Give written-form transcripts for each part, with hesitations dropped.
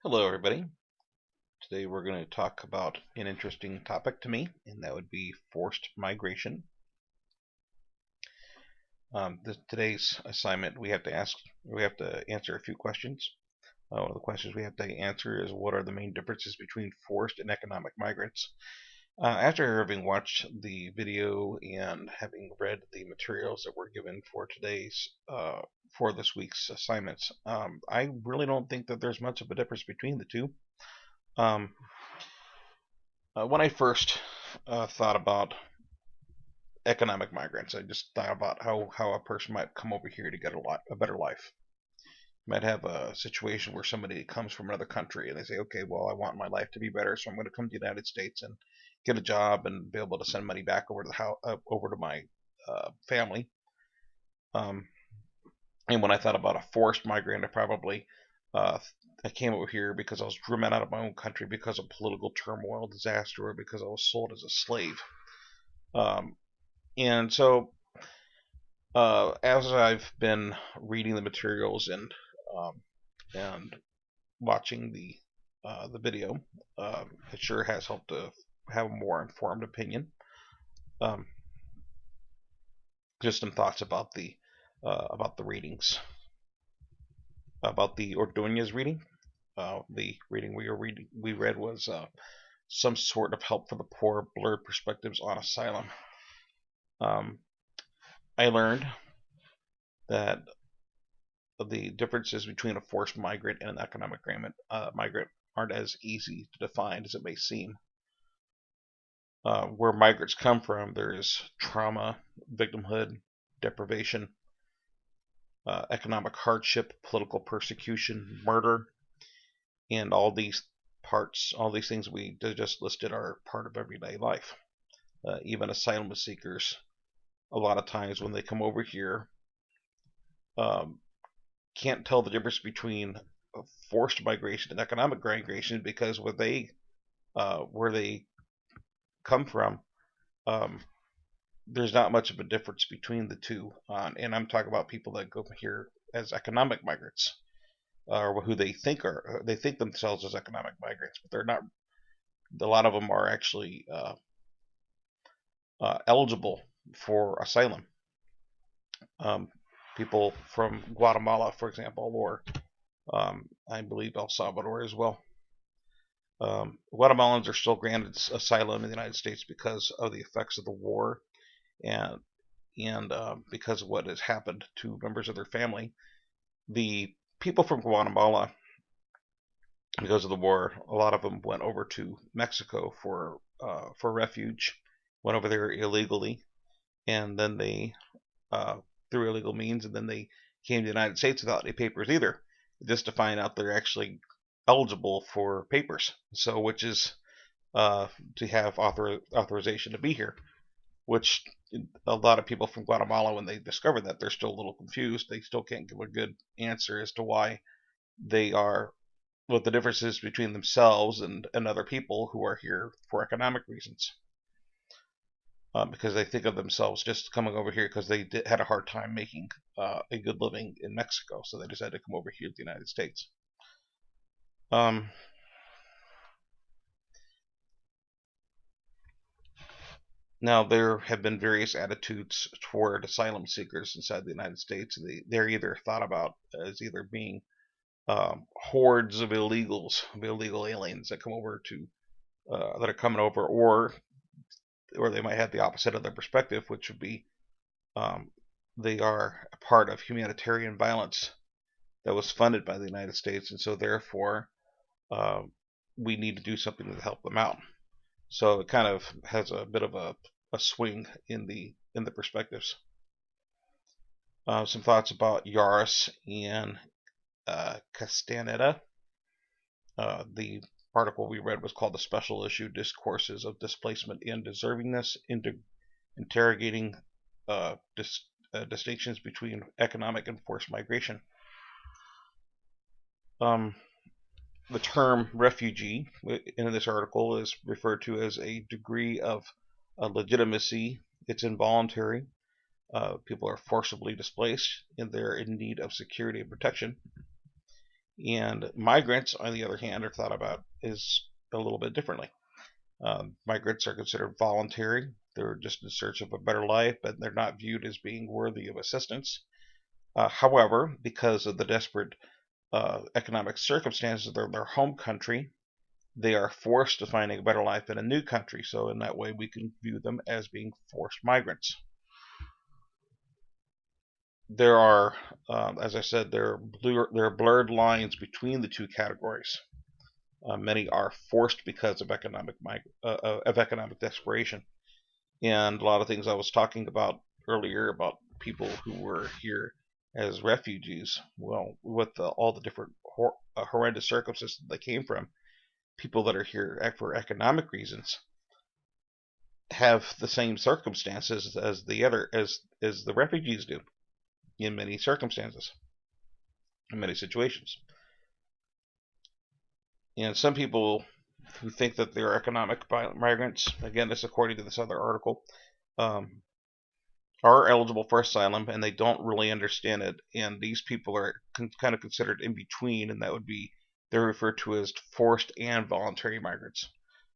Hello, everybody. Today we're going to talk about an interesting topic to me, and that would be forced migration. Today's assignment, we have to answer a few questions. One of the questions we have to answer is what are the main differences between forced and economic migrants? After having watched the video and having read the materials that were given for this week's assignments, I really don't think that there's much of a difference between the two. Um, when I first thought about economic migrants, I just thought about how a person might come over here to get a better life. You might have a situation where somebody comes from another country and they say, okay, well, I want my life to be better, so I'm going to come to the United States and get a job and be able to send money back over to over to my family. Um, and when I thought about a forced migrant, uh, I came over here because I was driven out of my own country because of political turmoil, disaster, or because I was sold as a slave. Um, And so, as I've been reading the materials um, and watching the video, it sure has helped to have a more informed opinion. Um, just some thoughts about the readings, about the Ordonez reading. The reading we read was some sort of help for the poor, blurred perspectives on asylum. Um, I learned that the differences between a forced migrant and an economic migrant aren't as easy to define as it may seem. Where migrants come from, there's trauma, victimhood, deprivation, economic hardship, political persecution, murder, and all these things we just listed are part of everyday life. Even asylum seekers, a lot of times when they come over here, um, can't tell the difference between forced migration and economic migration because where they come from, um, there's not much of a difference between the two. And I'm talking about people that go here as economic migrants, or who they think themselves as economic migrants, but they're not. A lot of them are actually eligible for asylum. Um, People from Guatemala, for example, or I believe El Salvador as well. Guatemalans are still granted asylum in the United States because of the effects of the war and because of what has happened to members of their family. The people from Guatemala, because of the war, a lot of them went over to Mexico for refuge, went over there illegally, and then they through illegal means, and then they came to the United States without any papers either, just to find out they're actually eligible for papers. So, which is to have authorization to be here, which a lot of people from Guatemala, when they discover that, they're still a little confused. They still can't give a good answer as to why they are, what the difference is between themselves and other people who are here for economic reasons. Because they think of themselves just coming over here because had a hard time making a good living in Mexico, so they decided to come over here to the United States. Um, Now, there have been various attitudes toward asylum seekers inside the United States. They're either thought about as either being hordes of illegal aliens that come over that are coming over, or they might have the opposite of their perspective, which would be um, they are a part of humanitarian violence that was funded by the United States, and so therefore uh, we need to do something to help them out. So it kind of has a bit of a swing in the perspectives. Some thoughts about Yaris and Castaneda. The article we read was called "The Special Issue: Discourses of Displacement and Deservingness, Interrogating Distinctions Between Economic and Forced Migration." Um, the term refugee in this article is referred to as a degree of legitimacy. It's involuntary. People are forcibly displaced and they're in need of security and protection. And migrants, on the other hand, are thought about is a little bit differently. Migrants are considered voluntary. They're just in search of a better life, but they're not viewed as being worthy of assistance. However, because of the desperate economic circumstances of their home country, they are forced to find a better life in a new country. So in that way, we can view them as being forced migrants. There are, as I said, there are blurred lines between the two categories. Many are forced because of economic desperation, and a lot of things I was talking about earlier about people who were here as refugees. Well, with all the different horrendous circumstances they came from, people that are here for economic reasons have the same circumstances as the refugees do in many circumstances, in many situations. And some people who think that they're economic migrants, again, this according to this other article, um, are eligible for asylum and they don't really understand it. And these people are kind of considered in between, and that would be they're referred to as forced and voluntary migrants.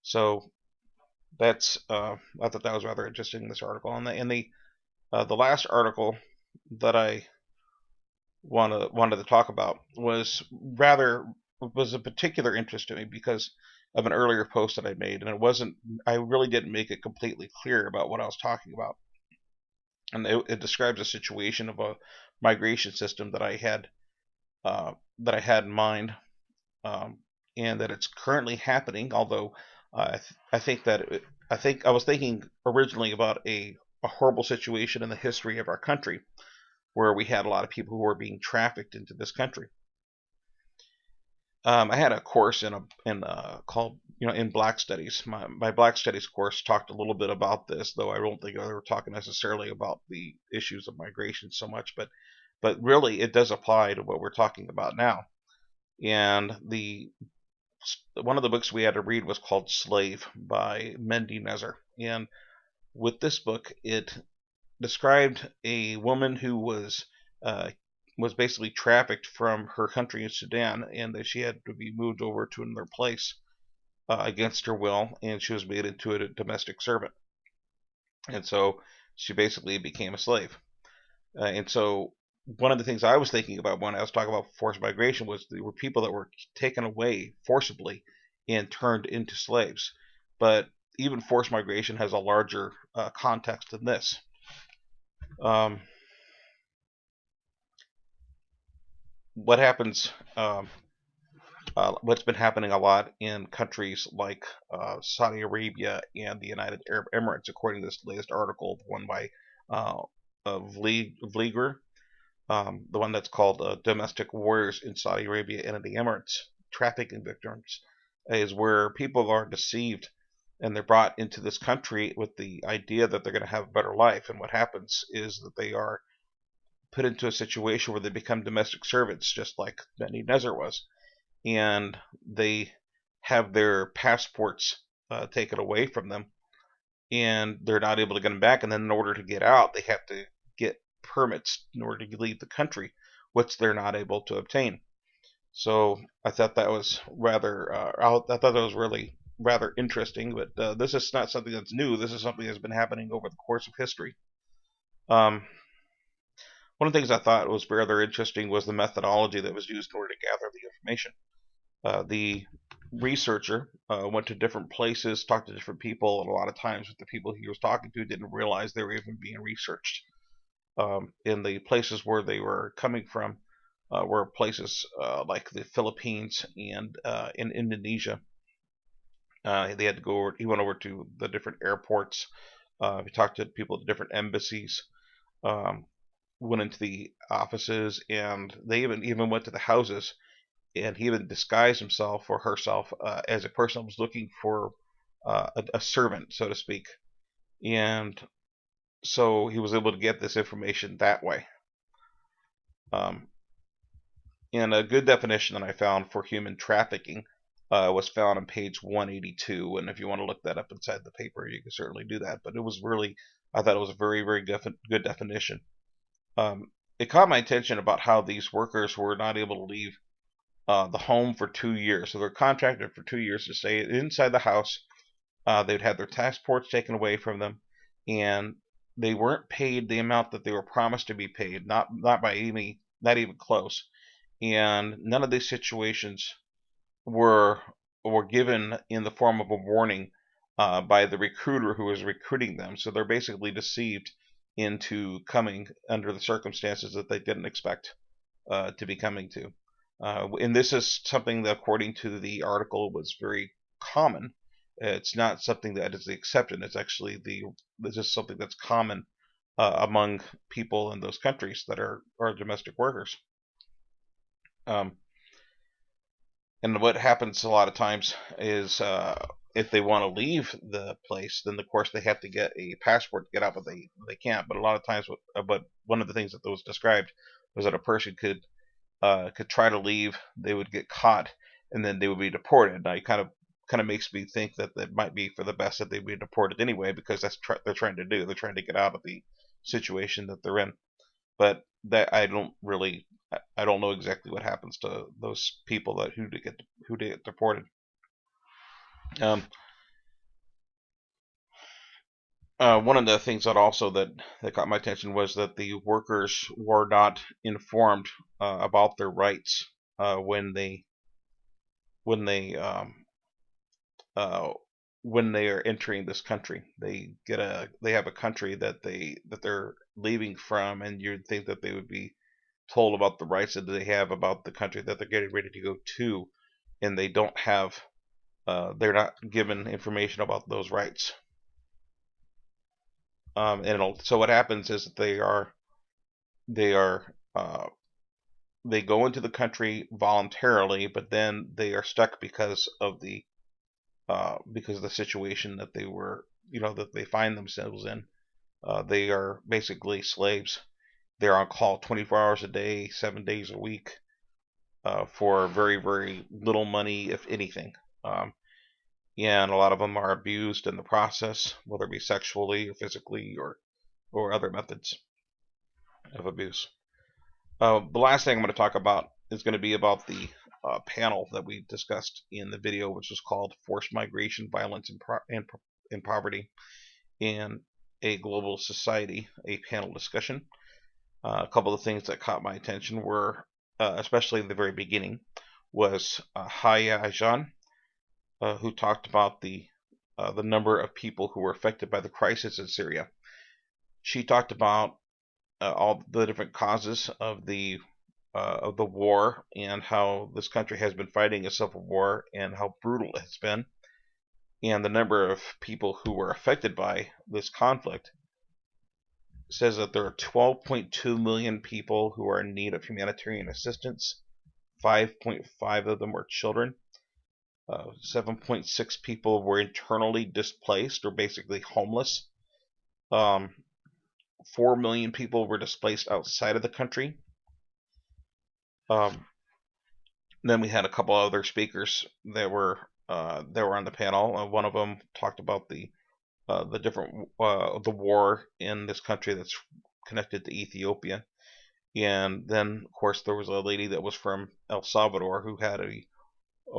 So that's I thought that was rather interesting in this article. And the last article that I wanted to talk about was a particular interest to me because of an earlier post that I made, and I really didn't make it completely clear about what I was talking about. And it describes a situation of a migration system that I had in mind, um, and that it's currently happening. Although I think I was thinking originally about a horrible situation in the history of our country, where we had a lot of people who were being trafficked into this country. I had a course in called in Black Studies. My Black Studies course talked a little bit about this, though I don't think they were talking necessarily about the issues of migration so much, but really it does apply to what we're talking about now. And the one of the books we had to read was called Slave by Mendy Nezer. And with this book, it described a woman who was basically trafficked from her country in Sudan, and that she had to be moved over to another place against her will, and she was made into a domestic servant, and so she basically became a slave. And so one of the things I was thinking about when I was talking about forced migration was there were people that were taken away forcibly and turned into slaves, but even forced migration has a larger context than this. Um, what happens what's been happening a lot in countries like Saudi Arabia and the United Arab Emirates, according to this latest article, the one by uh, Vlieger, the one that's called Domestic Warriors in Saudi Arabia and in the Emirates, Trafficking Victims, is where people are deceived and they're brought into this country with the idea that they're going to have a better life. And what happens is that they are put into a situation where they become domestic servants, just like Benny Nezer was, and they have their passports taken away from them, and they're not able to get them back. And then in order to get out, they have to get permits in order to leave the country, which they're not able to obtain. So I thought that was really rather interesting. But this is not something that's new. This is something that's been happening over the course of history. Um, One of the things I thought was rather interesting was the methodology that was used in order to gather the information. The researcher went to different places, talked to different people, and a lot of times the people he was talking to didn't realize they were even being researched. In the places where they were coming from were places like the Philippines and in Indonesia. They had to go over. He went over to the different airports. He talked to people at different embassies. Um, Went into the offices, and they even went to the houses, and he even disguised himself or herself as a person who was looking for a servant, so to speak. And so he was able to get this information that way. Um, and a good definition that I found for human trafficking was found on page 182. And if you want to look that up inside the paper, you can certainly do that. But I thought it was a very, very good definition. It caught my attention about how these workers were not able to leave the home for 2 years. So they're contracted for 2 years to stay inside the house. They'd had their passports taken away from them, and they weren't paid the amount that they were promised to be paid. Not by any, not even close. And none of these situations were were given in the form of a warning by the recruiter who was recruiting them. So they're basically deceived into coming under the circumstances that they didn't expect to be coming to. And this is something that, according to the article, was very common. It's not something that is the exception. It's actually this is something that's common among people in those countries that are domestic workers. Um, and what happens a lot of times is if they want to leave the place, then of course they have to get a passport to get out, but they can't. But a lot of times, but one of the things that was described was that a person could try to leave, they would get caught, and then they would be deported. Now, it kind of makes me think that it might be for the best that they be deported anyway, because that's they're trying to do. They're trying to get out of the situation that they're in. But that I don't know exactly what happens to those people who get deported. Um, One of the things that caught my attention was that the workers were not informed about their rights when they uh, when they are entering this country. They have a country that they're leaving from, and you'd think that they would be told about the rights that they have about the country that they're getting ready to go to, and they don't have. They're not given information about those rights. So what happens is that they are they go into the country voluntarily, but then they are stuck because of the situation that that they find themselves in. They are basically slaves. They're on call 24 hours a day, 7 days a week, for very, very little money, if anything. And a lot of them are abused in the process, whether it be sexually or physically or other methods of abuse. The last thing I'm going to talk about is going to be about the panel that we discussed in the video, which was called Forced Migration, Violence, and Poverty in a Global Society, a panel discussion. A couple of things that caught my attention were, especially in the very beginning, was Haya Ajan, who talked about the number of people who were affected by the crisis in Syria. She talked about all the different causes of the war, and how this country has been fighting a civil war, and how brutal it's been, and the number of people who were affected by this conflict. Says that there are 12.2 million people who are in need of humanitarian assistance. 5.5 of them were children. 7.6 people were internally displaced, or basically homeless. 4 million people were displaced outside of the country. Then we had a couple other speakers that were on the panel. One of them talked about the war in this country that's connected to Ethiopia, and then of course there was a lady that was from El Salvador who had a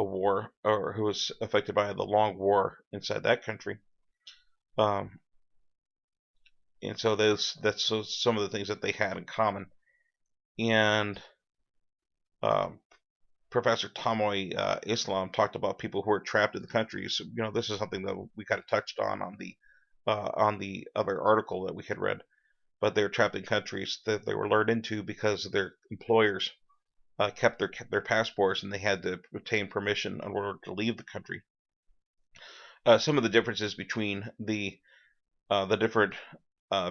war, or who was affected by the long war inside that country. And so that's some of the things that they had in common. And Professor Tamoy Islam talked about people who are trapped in the country. So, this is something that we kind of touched on the other article that we had read. But they're trapped in countries that they were lured into because their employers kept their passports, and they had to obtain permission in order to leave the country. Some of the differences between the different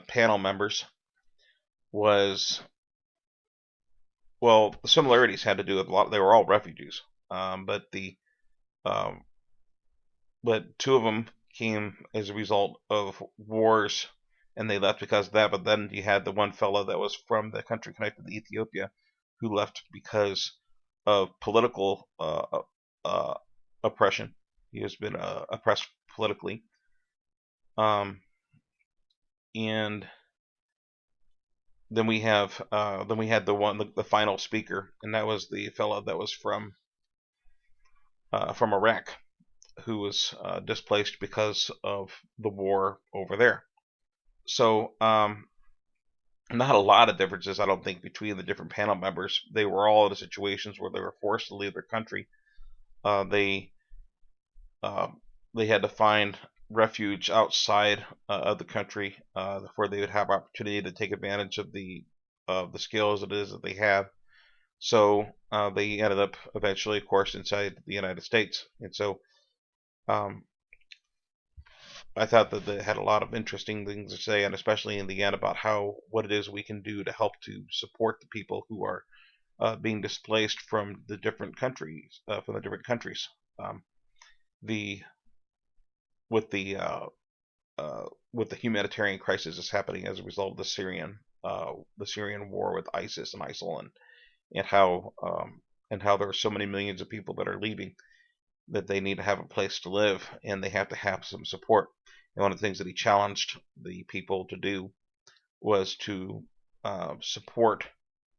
panel members was, well, the similarities had to do with a lot. They were all refugees, but two of them came as a result of wars, and they left because of that. But then you had the one fellow that was from the country connected to Ethiopia, who left because of political oppression. He has been oppressed politically, and then we had the final speaker, and that was the fellow that was from from Iraq who was displaced because of the war over there. So not a lot of differences, I don't think, between the different panel members. They were all in situations where they were forced to leave their country. Uh, they uh, they had to find refuge outside of the country where they would have opportunity to take advantage of the skills it is that they have. So they ended up eventually, of course, inside the United States. And so um, I thought that they had a lot of interesting things to say, and especially in the end about what it is we can do to help to support the people who are being displaced from the different countries. Um, the with the uh, with the humanitarian crisis that's happening as a result of the Syrian war with ISIS and ISIL, and how there are so many millions of people that are leaving, that they need to have a place to live and they have to have some support. And one of the things that he challenged the people to do was to support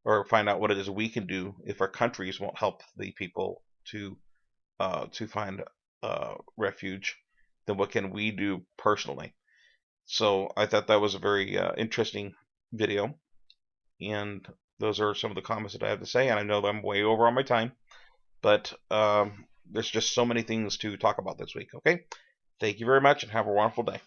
or find out what it is we can do if our countries won't help the people to find refuge. Then what can we do personally? So I thought that was a very interesting video, and those are some of the comments that I have to say. And I know that I'm way over on my time, but there's just so many things to talk about this week. Okay, thank you very much, and have a wonderful day.